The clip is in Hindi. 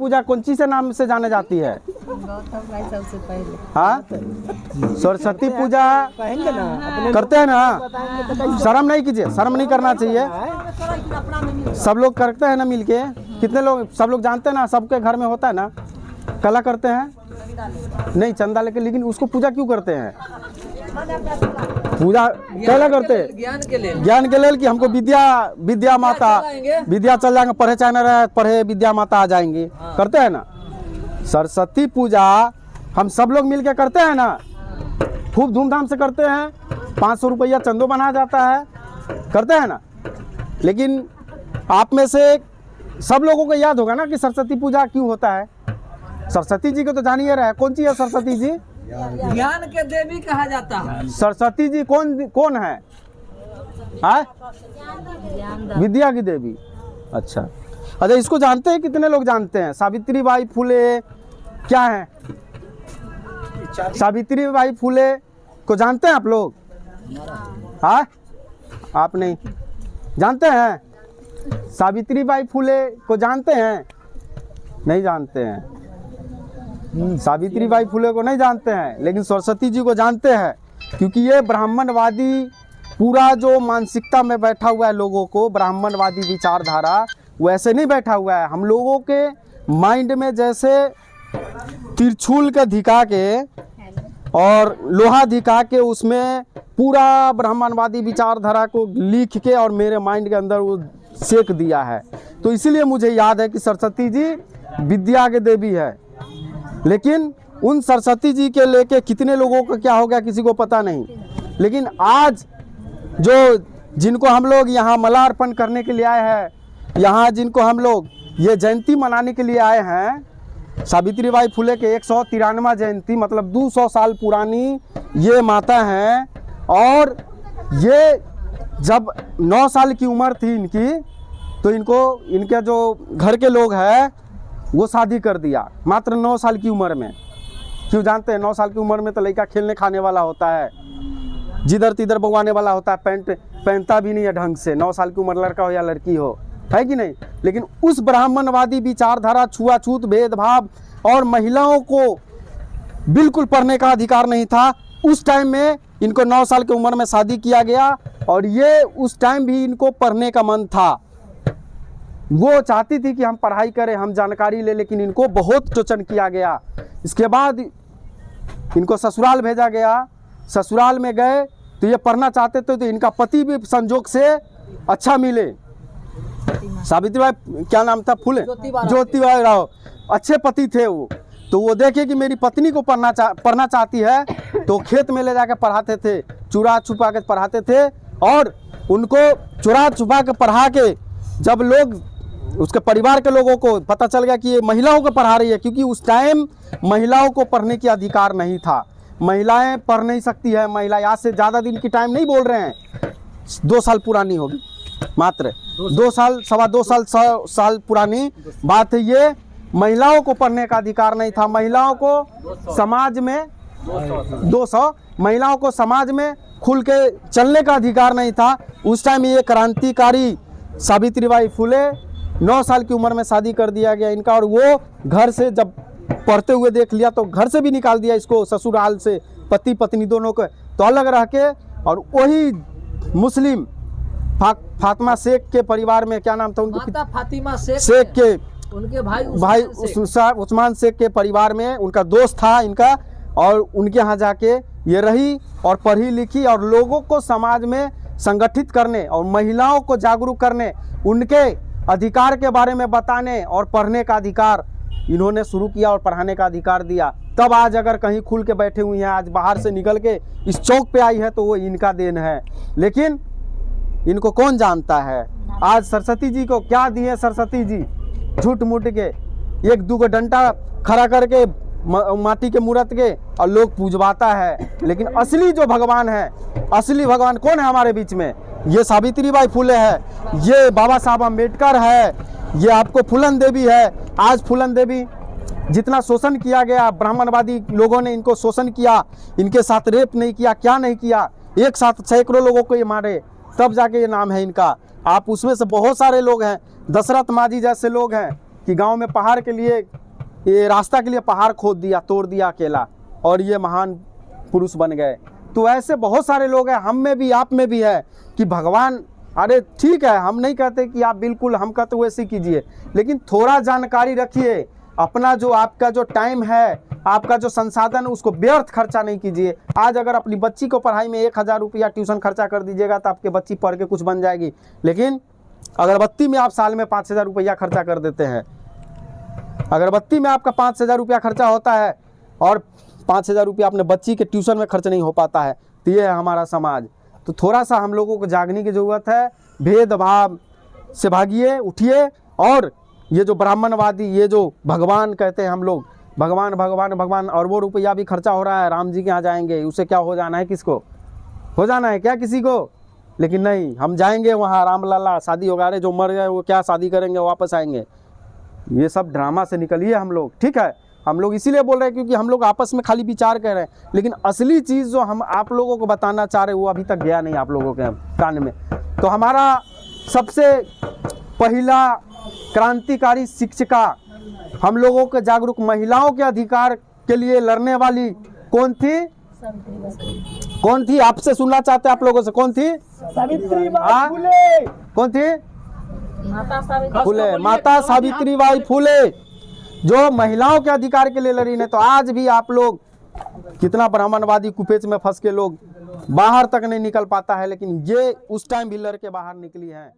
पूजा कौन सी से नाम से जाने जाती है? सबसे पहले हाँ, सरस्वती पूजा करते हैं ना। शर्म नहीं कीजिए, शर्म नहीं करना चाहिए। सब लोग करते हैं ना मिलके। कितने लोग, सब लोग जानते हैं ना, सबके घर में होता है ना। कला करते हैं नहीं, चंदा लेके, लेकिन उसको पूजा क्यों करते हैं? पूजा कैला करते हैं? ज्ञान के लिए कि हमको विद्या माता, विद्या चल जाएंगे, पढ़े चाहे न रहे पढ़े, विद्या माता आ जाएंगी। करते हैं ना। सरस्वती पूजा हम सब लोग मिलके करते हैं ना, खूब धूमधाम से करते हैं। 500 रुपया चंदो बना जाता है, करते हैं ना। लेकिन आप में से सब लोगों को याद होगा ना कि सरस्वती पूजा क्यों होता है। सरस्वती जी को तो जानिए रहे, कौन सी है सरस्वती जी? ज्ञान के देवी कहा जाता है। सरस्वती जी कौन है? विद्या की देवी। अच्छा, इसको जानते हैं? कितने लोग जानते हैं? सावित्री बाई फुले क्या है? सावित्री बाई फुले को जानते हैं आप लोग? हाँ, आप नहीं जानते हैं? सावित्री बाई फुले को जानते हैं? नहीं जानते हैं। सावित्री बाई फुले को नहीं जानते हैं, लेकिन सरस्वती जी को जानते हैं। क्योंकि ये ब्राह्मणवादी पूरा जो मानसिकता में बैठा हुआ है लोगों को, ब्राह्मणवादी विचारधारा वैसे नहीं बैठा हुआ है। हम लोगों के माइंड में जैसे त्रिशूल का दिखा के और लोहा दिखा के उसमें पूरा ब्राह्मणवादी विचारधारा को लिख के और मेरे माइंड के अंदर वो सेक दिया है। तो इसीलिए मुझे याद है कि सरस्वती जी विद्या के देवी है। लेकिन उन सरस्वती जी के लेके कितने लोगों का क्या हो गया किसी को पता नहीं। लेकिन आज जो जिनको हम लोग यहाँ मला अर्पण करने के लिए आए हैं, यहाँ जिनको हम लोग ये जयंती मनाने के लिए आए हैं, सावित्री बाई फुले के 193वां जयंती, मतलब 200 साल पुरानी ये माता हैं। और ये जब 9 साल की उम्र थी इनकी, तो इनके जो घर के लोग हैं वो शादी कर दिया मात्र 9 साल की उम्र में। क्यों जानते हैं? 9 साल की उम्र में तो लड़का खेलने खाने वाला होता है, जिधर तिधर बगवाने वाला होता है, पैंट पहनता भी नहीं है ढंग से। 9 साल की उम्र, लड़का हो या लड़की हो, है कि नहीं? लेकिन उस ब्राह्मणवादी विचारधारा, छुआछूत, भेदभाव और महिलाओं को बिल्कुल पढ़ने का अधिकार नहीं था। उस टाइम में इनको 9 साल की उम्र में शादी किया गया और ये उस टाइम भी इनको पढ़ने का मन था। वो चाहती थी कि हम पढ़ाई करें, हम जानकारी ले, लेकिन इनको बहुत शोषण किया गया। इसके बाद इनको ससुराल भेजा गया। ससुराल में गए तो ये पढ़ना चाहते थे, तो इनका पति भी संजोग से अच्छा मिले। सावित्रीबाई क्या नाम था? फुले ज्योतिबाई राव, अच्छे पति थे वो। तो वो देखे कि मेरी पत्नी को पढ़ना चाहती है, तो खेत में ले जाकर पढ़ाते थे, चुरा छुपा के पढ़ाते थे। और उनको चुरा छुपा के पढ़ा के जब लोग, उसके परिवार के लोगों को पता चल गया कि ये महिलाओं को पढ़ा रही है, क्योंकि उस टाइम महिलाओं को पढ़ने की अधिकार नहीं था। महिलाएं पढ़ नहीं सकती है। महिला आज से ज़्यादा दिन की टाइम नहीं बोल रहे हैं, 2 साल पुरानी होगी, मात्र 2 साल, 2.25 साल पुरानी बात है ये। महिलाओं को पढ़ने का अधिकार नहीं था। महिलाओं को समाज में 200 महिलाओं को समाज में खुल के चलने का अधिकार नहीं था। उस टाइम ये क्रांतिकारी सावित्रीबाई फुले 9 साल की उम्र में शादी कर दिया गया इनका। और वो घर से जब पढ़ते हुए देख लिया तो घर से भी निकाल दिया इसको, ससुराल से, पति पत्नी दोनों को तो अलग रह के। और वही मुस्लिम फातिमा शेख के परिवार में, क्या नाम था उनका? फातिमा शेख के उनके भाई उस्मान शेख के परिवार में उनका दोस्त था इनका। और उनके यहाँ जाके ये रही और पढ़ी लिखी और लोगों को समाज में संगठित करने और महिलाओं को जागरूक करने, उनके अधिकार के बारे में बताने और पढ़ने का अधिकार इन्होंने शुरू किया और पढ़ाने का अधिकार दिया। तब आज अगर कहीं खुल के बैठे हुए हैं, आज बाहर से निकल के इस चौक पे आई है, तो वो इनका देन है। लेकिन इनको कौन जानता है? आज सरस्वती जी को क्या दिए सरस्वती जी? झूठ मूठ के 1-2 डंडा खड़ा करके माटी के मूर्त के और लोग पूजवाता है। लेकिन असली जो भगवान है, असली भगवान कौन है हमारे बीच में? ये सावित्रीबाई फुले है, ये बाबा साहब अम्बेडकर है, ये आपको फूलन देवी है। आज फूलन देवी जितना शोषण किया गया, ब्राह्मणवादी लोगों ने इनको शोषण किया, इनके साथ रेप नहीं किया, क्या नहीं किया, एक साथ सैकड़ों लोगों को ये मारे, तब जाके ये नाम है इनका। आप उसमें से बहुत सारे लोग हैं, दशरथ माझी जैसे लोग हैं कि गांव में पहाड़ के लिए, ये रास्ता के लिए पहाड़ खोद दिया, तोड़ दिया अकेला, और ये महान पुरुष बन गए। तो ऐसे बहुत सारे लोग हैं, हम में भी, आप में भी है कि भगवान, अरे ठीक है, हम नहीं कहते कि आप बिल्कुल हम कहते वैसे कीजिए, लेकिन थोड़ा जानकारी रखिए। अपना जो आपका जो टाइम है, आपका जो संसाधन है, उसको व्यर्थ खर्चा नहीं कीजिए। आज अगर अपनी बच्ची को पढ़ाई में 1000 रुपया ट्यूशन खर्चा कर दीजिएगा तो आपकी बच्ची पढ़ के कुछ बन जाएगी, लेकिन अगरबत्ती में आप साल में 5000 रुपया खर्चा कर देते हैं। अगरबत्ती में आपका 5000 रुपया खर्चा होता है और 5000 रुपया अपने बच्ची के ट्यूशन में खर्च नहीं हो पाता है। तो ये है हमारा समाज। तो थोड़ा सा हम लोगों को जागने की ज़रूरत है। भेदभाव से भागिए, उठिए, और ये जो ब्राह्मणवादी, ये जो भगवान कहते हैं हम लोग, भगवान भगवान भगवान, और वो रुपया भी खर्चा हो रहा है, राम जी के यहाँ जाएंगे, उसे क्या हो जाना है, किसको हो जाना है क्या, किसी को? लेकिन नहीं, हम जाएंगे वहाँ, राम लला शादी होगा, अरे जो मर गए वो क्या शादी करेंगे, वापस आएंगे। ये सब ड्रामा से निकलिए हम लोग, ठीक है। हम लोग इसीलिए बोल रहे हैं क्योंकि हम लोग आपस में खाली विचार कर रहे हैं, लेकिन असली चीज़ जो हम आप लोगों को बताना चाह रहे हैं वो अभी तक गया नहीं आप लोगों के कान में। तो हमारा सबसे पहला क्रांतिकारी शिक्षिका, हम लोगों के जागरूक महिलाओं के अधिकार के लिए लड़ने वाली कौन थी? कौन थी? आपसे सुनना चाहते हैं आप लोगों से, कौन थी? सावित्रीबाई फुले। कौन थी? माता सावित्री फुले, माता सावित्रीबाई फुले, जो महिलाओं के अधिकार के लिए लड़ी ने। तो आज भी आप लोग, कितना ब्राह्मणवादी कुपेच में फंस के लोग बाहर तक नहीं निकल पाता है, लेकिन ये उस टाइम भी लड़ के बाहर निकली हैं।